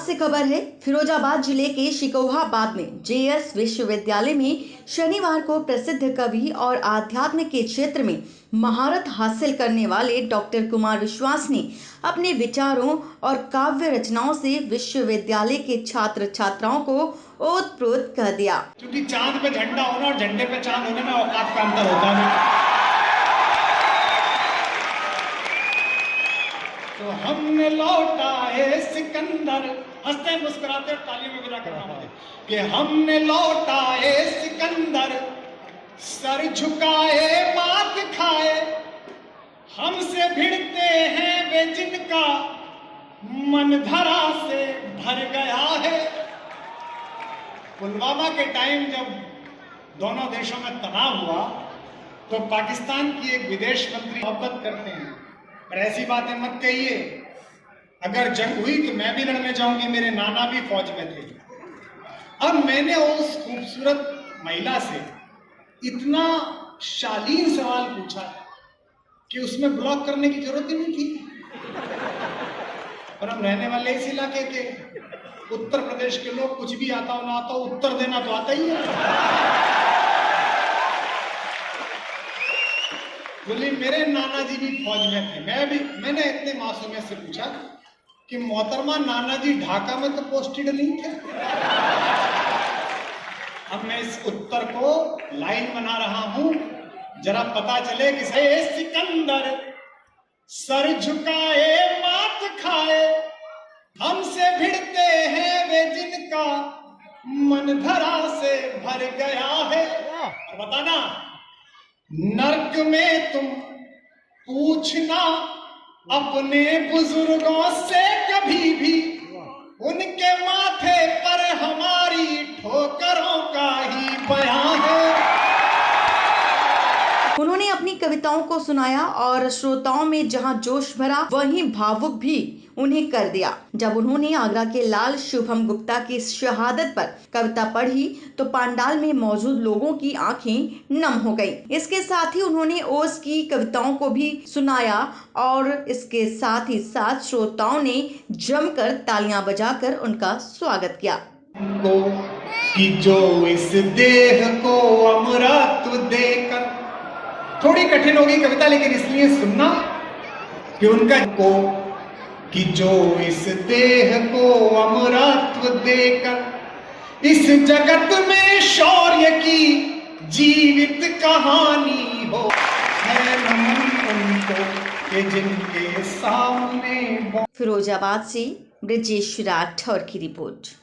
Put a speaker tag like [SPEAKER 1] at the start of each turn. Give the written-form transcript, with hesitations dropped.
[SPEAKER 1] से खबर है। फिरोजाबाद जिले के शिकोहाबाद में जेएस विश्वविद्यालय में शनिवार को प्रसिद्ध कवि और आध्यात्म के क्षेत्र में महारत हासिल करने वाले डॉक्टर कुमार विश्वास ने अपने विचारों और काव्य रचनाओं से विश्वविद्यालय के छात्र छात्राओं को ओतप्रोत कर दिया।
[SPEAKER 2] क्योंकि चांद पे झंडा होना और झंडे पे चांद होने में औकात का अंतर होता है। तो हमने लौटाए सिकंदर, हंसते मुस्कुराते तालियों में विदा करना मुझे कि हमने लौटाए सिकंदर, सर झुकाए मात खाए, हमसे भिड़ते हैं वे जिनका मन धरा से भर गया है। पुलवामा के टाइम जब दोनों देशों में तनाव हुआ तो पाकिस्तान की एक विदेश मंत्री मोहब्बत करते हैं, पर ऐसी बातें मत कहिए, अगर जंग हुई तो मैं भी लड़ने जाऊंगी, मेरे नाना भी फौज में थे। अब मैंने उस खूबसूरत महिला से इतना शालीन सवाल पूछा कि उसमें ब्लॉक करने की जरूरत ही नहीं थी। और हम रहने वाले इस इलाके के उत्तर प्रदेश के लोग, कुछ भी आता हो ना आता हो, उत्तर देना तो आता ही है। बोली मेरे नाना जी भी फौज में थे, मैंने इतने मासूमियत से पूछा कि मोहतरमा नाना जी ढाका में तो पोस्टेड नहीं थे। अब मैं इस उत्तर को लाइन बना रहा हूं, जरा पता चले कि सिकंदर सर झुकाए मात खाए, हमसे भिड़ते हैं वे जिनका मन धरा से भर गया है। और बताना नर्क में तुम पूछना अपने बुजुर्गों से कभी भी, उनके माथे पर हमारी ठोकरों का ही बयां है।
[SPEAKER 1] उन्होंने अपनी कविताओं को सुनाया और श्रोताओं में जहां जोश भरा वहीं भावुक भी उन्हें कर दिया। जब उन्होंने आगरा के लाल शुभम गुप्ता की शहादत पर कविता पढ़ी तो पंडाल में मौजूद लोगों की आंखें नम हो गईं। इसके साथ ही उन्होंने ओस की कविताओं को भी सुनाया और इसके साथ ही साथ श्रोताओं ने जमकर तालियां बजाकर उनका स्वागत किया।
[SPEAKER 2] कि जो इस देह को अमृत देकर, थोड़ी कठिन होगी कविता लेकिन इसलिए सुनना कि उनका कि जो इस देह को अमरत्व देकर इस जगत में शौर्य की जीवित कहानी हो, है नमन उनको कि जिनके सामने।
[SPEAKER 1] फिरोजाबाद से ब्रजेश राठौर की रिपोर्ट।